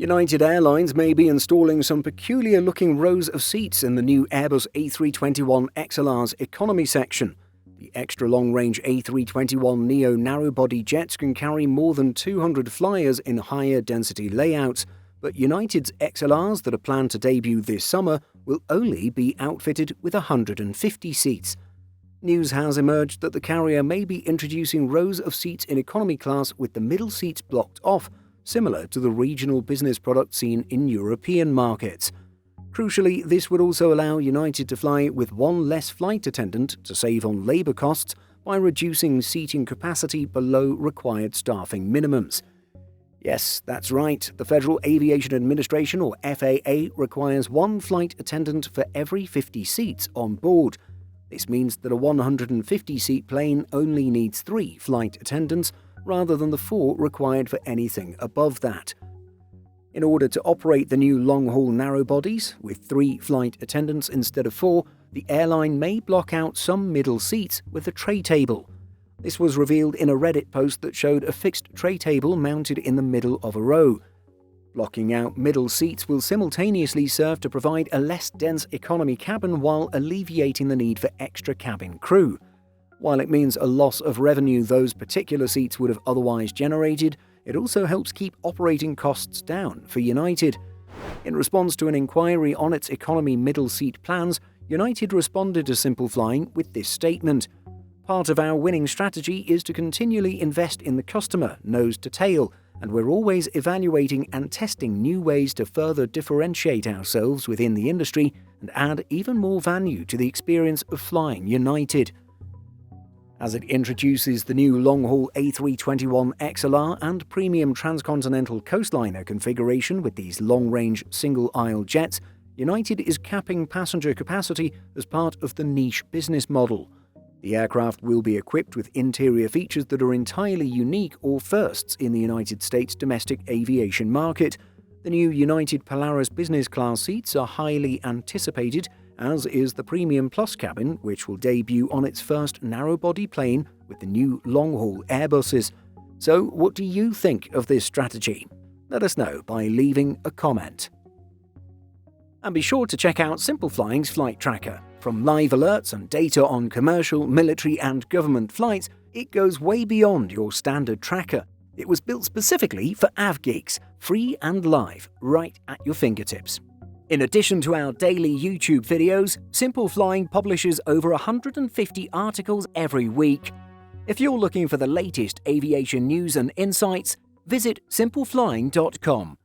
United Airlines may be installing some peculiar-looking rows of seats in the new Airbus A321XLR's economy section. The extra-long-range A321neo narrow-body jets can carry more than 200 flyers in higher-density layouts, but United's XLRs that are planned to debut this summer will only be outfitted with 150 seats. News has emerged that the carrier may be introducing rows of seats in economy class with the middle seats blocked off, similar to the regional business product seen in European markets. Crucially, this would also allow United to fly with one less flight attendant to save on labour costs by reducing seating capacity below required staffing minimums. Yes, that's right, the Federal Aviation Administration, or FAA, requires one flight attendant for every 50 seats on board. This means that a 150-seat plane only needs 3 flight attendants, rather than the 4 required for anything above that. In order to operate the new long-haul narrow-bodies, with 3 flight attendants instead of 4, the airline may block out some middle seats with a tray table. This was revealed in a Reddit post that showed a fixed tray table mounted in the middle of a row. Blocking out middle seats will simultaneously serve to provide a less dense economy cabin while alleviating the need for extra cabin crew. While it means a loss of revenue those particular seats would have otherwise generated, it also helps keep operating costs down for United. In response to an inquiry on its economy middle seat plans, United responded to Simple Flying with this statement: "Part of our winning strategy is to continually invest in the customer, nose to tail, and we're always evaluating and testing new ways to further differentiate ourselves within the industry and add even more value to the experience of flying United." As it introduces the new long-haul A321XLR and premium transcontinental coastliner configuration with these long-range single-aisle jets, United is capping passenger capacity as part of the niche business model. The aircraft will be equipped with interior features that are entirely unique or firsts in the United States domestic aviation market. The new United Polaris business class seats are highly anticipated, as is the Premium Plus cabin, which will debut on its first narrow-body plane with the new long-haul Airbuses. So, what do you think of this strategy? Let us know by leaving a comment. And be sure to check out Simple Flying's flight tracker. From live alerts and data on commercial, military and government flights, it goes way beyond your standard tracker. It was built specifically for AvGeeks, free and live, right at your fingertips. In addition to our daily YouTube videos, Simple Flying publishes over 150 articles every week. If you're looking for the latest aviation news and insights, visit simpleflying.com.